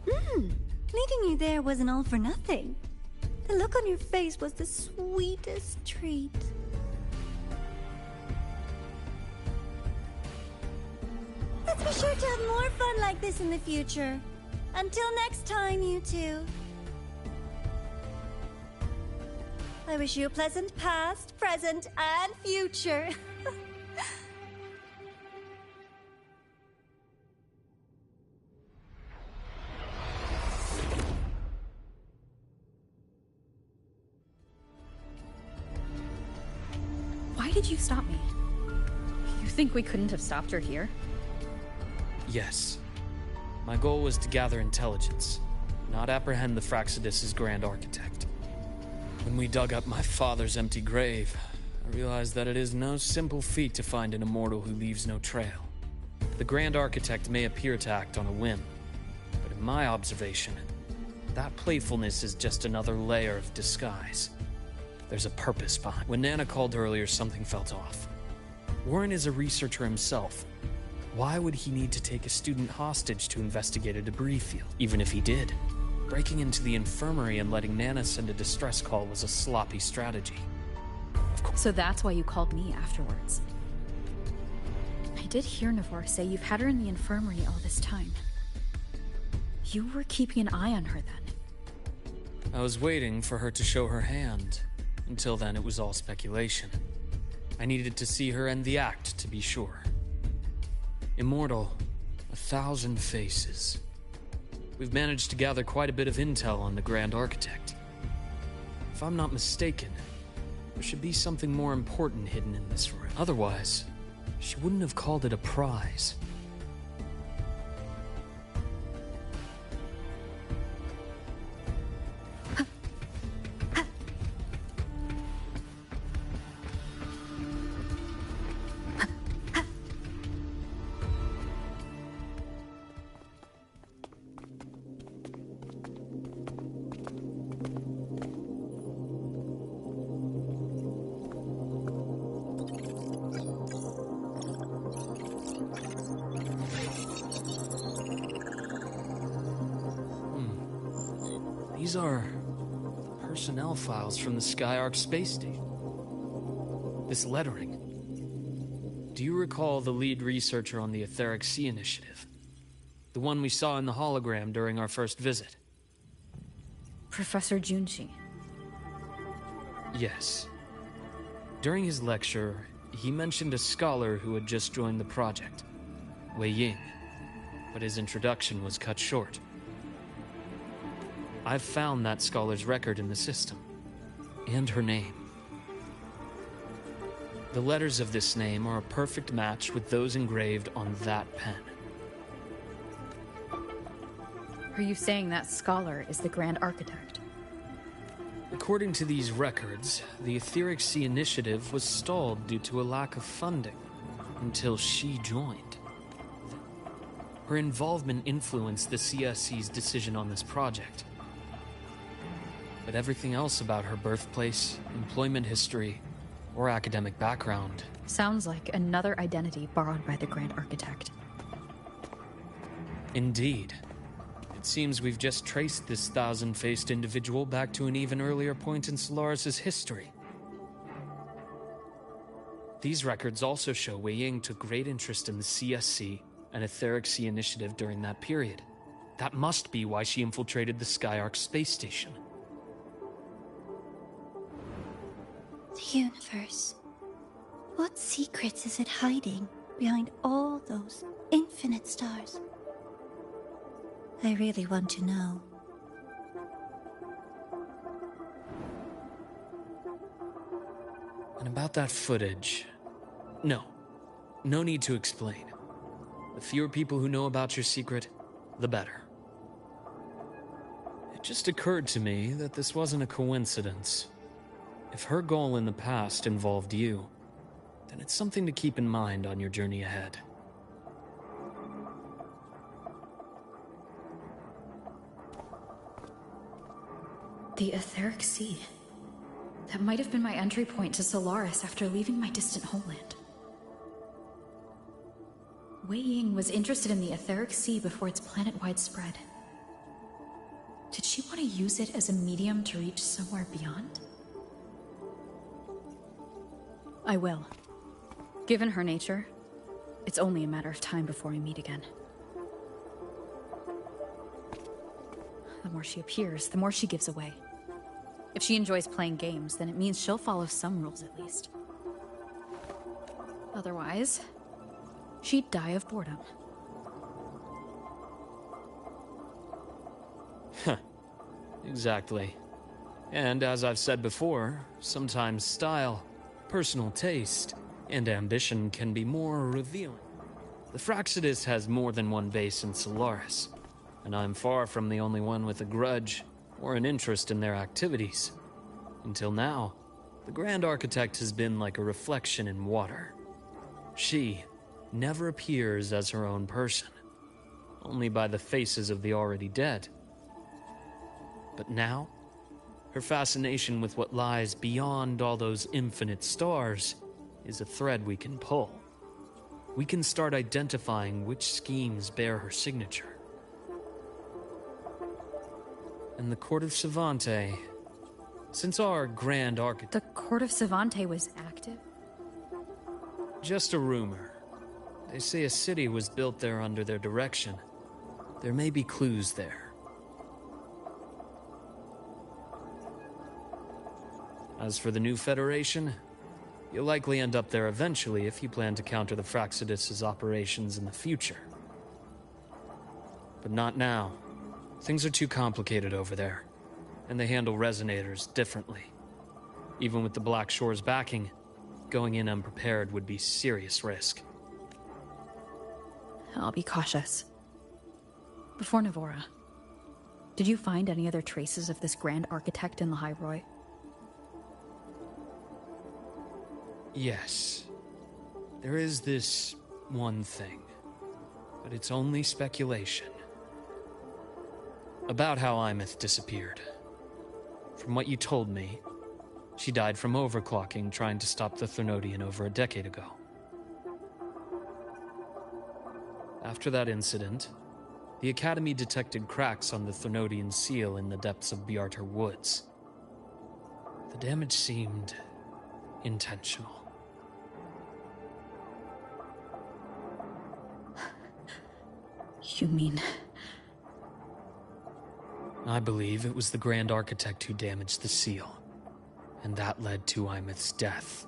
Meeting you there wasn't all for nothing. The look on your face was the sweetest treat. Let's be sure to have more fun like this in the future. Until next time, you two. I wish you a pleasant past, present, and future. Why did you stop me? You think we couldn't have stopped her here? Yes. My goal was to gather intelligence, not apprehend the Fractsidus' grand architect. When we dug up my father's empty grave, I realized that it is no simple feat to find an immortal who leaves no trail. The grand architect may appear to act on a whim, but in my observation, that playfulness is just another layer of disguise. There's a purpose behind. When Nana called earlier, something felt off. Warren is a researcher himself. Why would he need to take a student hostage to investigate a debris field? Even if he did, breaking into the infirmary and letting Nana send a distress call was a sloppy strategy. Of course. So that's why you called me afterwards. I did hear Navor say you've had her in the infirmary all this time. You were keeping an eye on her then. I was waiting for her to show her hand. Until then, it was all speculation. I needed to see her end the act to be sure. Immortal, 1,000 faces. We've managed to gather quite a bit of intel on the Grand Architect. If I'm not mistaken, there should be something more important hidden in this room. Otherwise, she wouldn't have called it a prize. These are personnel files from the SkyArk space station. This lettering. Do you recall the lead researcher on the Etheric Sea Initiative? The one we saw in the hologram during our first visit? Professor Junshi. Yes. During his lecture, he mentioned a scholar who had just joined the project, Wei Ying, but his introduction was cut short. I've found that scholar's record in the system, and her name. The letters of this name are a perfect match with those engraved on that pen. Are you saying that scholar is the Grand Architect? According to these records, the Etheric Sea Initiative was stalled due to a lack of funding until she joined. Her involvement influenced the CSC's decision on this project. But everything else about her birthplace, employment history, or academic background sounds like another identity borrowed by the Grand Architect. Indeed. It seems we've just traced this thousand-faced individual back to an even earlier point in Solaris' history. These records also show Wei Ying took great interest in the CSC and Etheric Sea Initiative during that period. That must be why she infiltrated the SkyArk space station. The universe. What secrets is it hiding behind all those infinite stars? I really want to know. And about that footage... No need to explain. The fewer people who know about your secret, the better. It just occurred to me that this wasn't a coincidence. If her goal in the past involved you, then it's something to keep in mind on your journey ahead. The Etheric Sea. That might have been my entry point to Solaris after leaving my distant homeland. Wei Ying was interested in the Etheric Sea before its planet-wide spread. Did she want to use it as a medium to reach somewhere beyond? I will. Given her nature, it's only a matter of time before we meet again. The more she appears, the more she gives away. If she enjoys playing games, then it means she'll follow some rules at least. Otherwise, she'd die of boredom. Exactly. And as I've said before, sometimes style, personal taste, and ambition can be more revealing. The Fraxidus has more than one base in Solaris, and I'm far from the only one with a grudge or an interest in their activities. Until now, the Grand Architect has been like a reflection in water. She never appears as her own person, only by the faces of the already dead. But now, her fascination with what lies beyond all those infinite stars is a thread we can pull. We can start identifying which schemes bear her signature. And the Court of Savante, since our Grand Architect... The Court of Savante was active? Just a rumor. They say a city was built there under their direction. There may be clues there. As for the new Federation, you'll likely end up there eventually if you plan to counter the Fraxidus' operations in the future. But not now. Things are too complicated over there, and they handle resonators differently. Even with the Black Shore's backing, going in unprepared would be serious risk. I'll be cautious. Before Navora, did you find any other traces of this Grand Architect in the High Roy? Yes. There is this one thing, but it's only speculation. About how Imeth disappeared. From what you told me, she died from overclocking trying to stop the Thermodian over a decade ago. After that incident, the Academy detected cracks on the Threnodian seal in the depths of Biarter Woods. The damage seemed intentional. You mean... I believe it was the Grand Architect who damaged the seal, and that led to Imeth's death.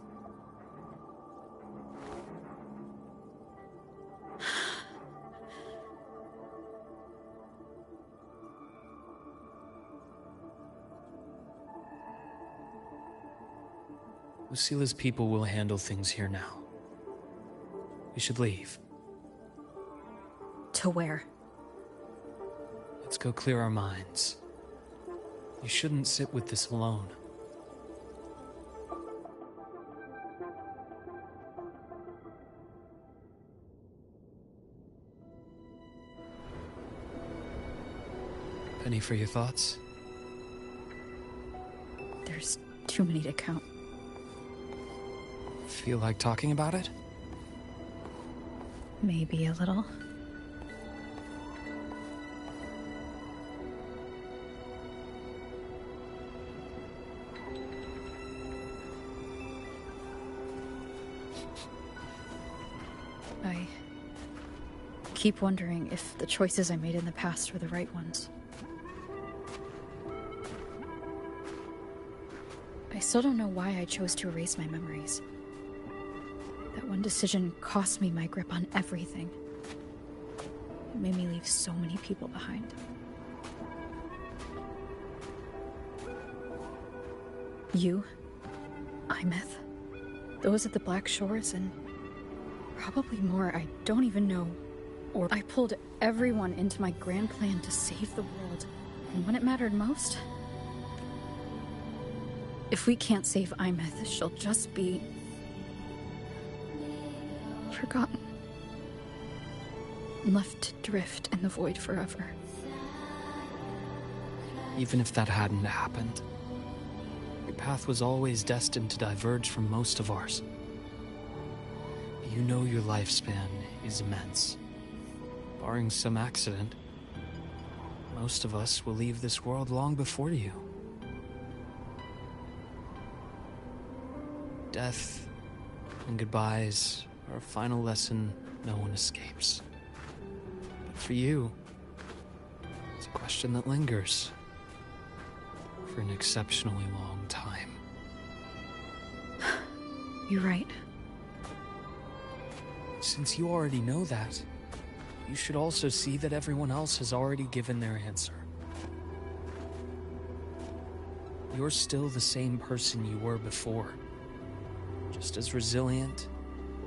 Lucila's people will handle things here now. We should leave. To where? Let's go clear our minds. You shouldn't sit with this alone. Penny for your thoughts? There's too many to count. Feel like talking about it? Maybe a little. I keep wondering if the choices I made in the past were the right ones. I still don't know why I chose to erase my memories. That one decision cost me my grip on everything. It made me leave so many people behind. You, Imeth, those at the Black Shores, and probably more I don't even know. Or I pulled everyone into my grand plan to save the world. And when it mattered most, if we can't save Imeth, she'll just be forgotten. Left to drift in the void forever. Even if that hadn't happened, your path was always destined to diverge from most of ours. You know your lifespan is immense. Barring some accident, most of us will leave this world long before you. Death and goodbyes are a final lesson no one escapes. But for you, it's a question that lingers for an exceptionally long time. You're right. Since you already know that, you should also see that everyone else has already given their answer. You're still the same person you were before. Just as resilient,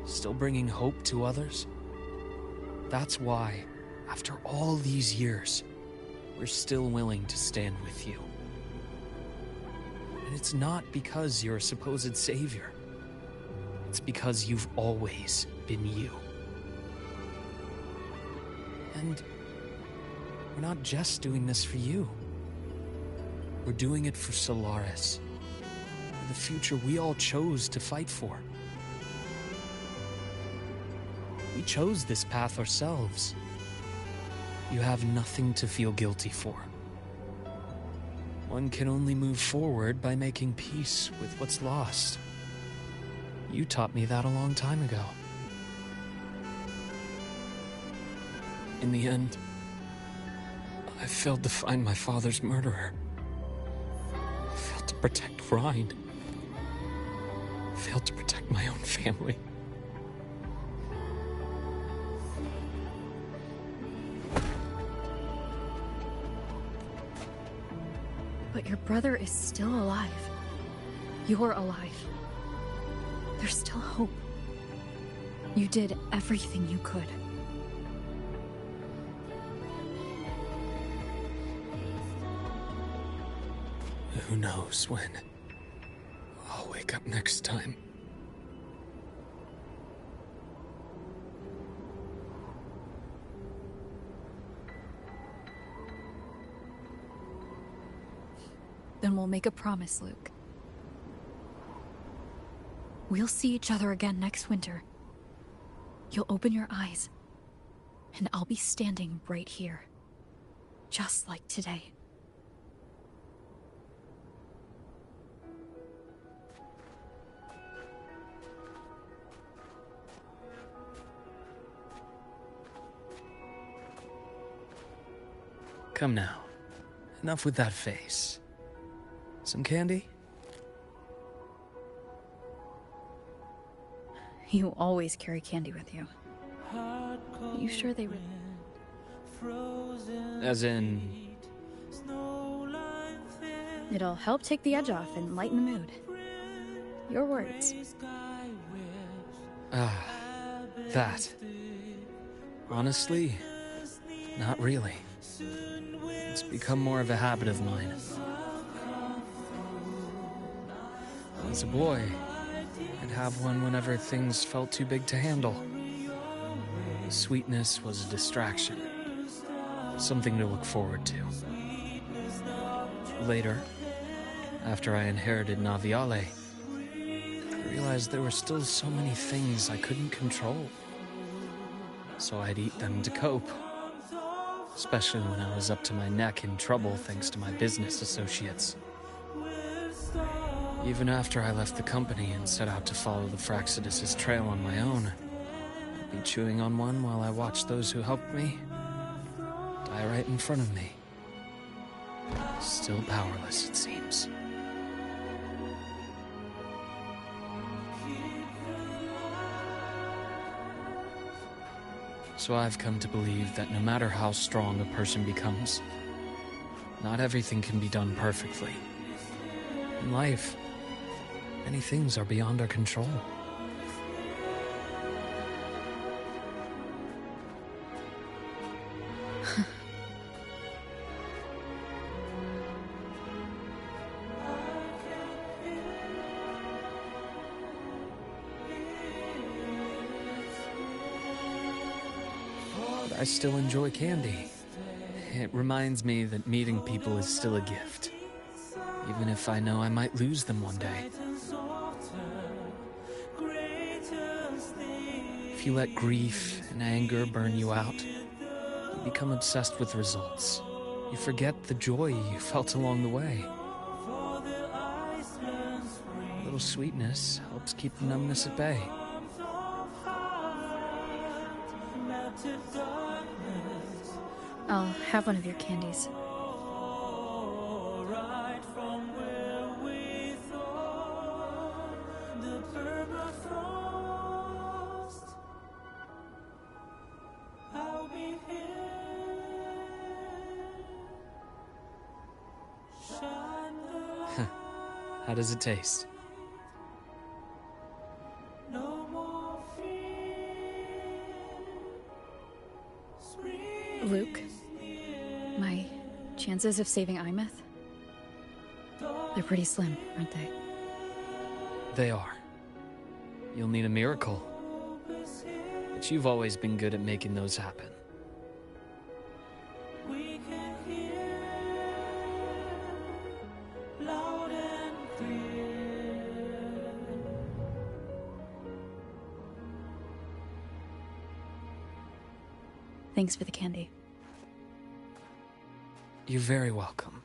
still bringing hope to others. That's why, after all these years, we're still willing to stand with you. And it's not because you're a supposed savior. It's because you've always been you. And we're not just doing this for you. We're doing it for Solaris. For the future we all chose to fight for. We chose this path ourselves. You have nothing to feel guilty for. One can only move forward by making peace with what's lost. You taught me that a long time ago. In the end, I failed to find my father's murderer. I failed to protect Rhine. I failed to protect my own family. But your brother is still alive. You're alive. There's still hope. You did everything you could. Who knows when I'll wake up next time. Then we'll make a promise, Luke. We'll see each other again next winter. You'll open your eyes, and I'll be standing right here. just like today. Come now. Enough with that face. Some candy? You always carry candy with you. You sure they were... As in... It'll help take the edge off and lighten the mood. Your words. That. Honestly, not really. It's become more of a habit of mine. As a boy, I'd have one whenever things felt too big to handle. The sweetness was a distraction, something to look forward to. Later, after I inherited Naviale, I realized there were still so many things I couldn't control. So I'd eat them to cope. Especially when I was up to my neck in trouble thanks to my business associates. Even after I left the company and set out to follow the Fractsidus' trail on my own, I'd be chewing on one while I watched those who helped me die right in front of me. Still powerless, it seems. So I've come to believe that no matter how strong a person becomes, not everything can be done perfectly. In life, many things are beyond our control. I still enjoy candy. It reminds me that meeting people is still a gift, even if I know I might lose them one day. If you let grief and anger burn you out, you become obsessed with results. You forget the joy you felt along the way. A little sweetness helps keep the numbness at bay. I'll have one of your candies. How does it taste? Luke, my chances of saving Imeth? They're pretty slim, aren't they? They are. You'll need a miracle. But you've always been good at making those happen. Thanks for the candy. You're very welcome.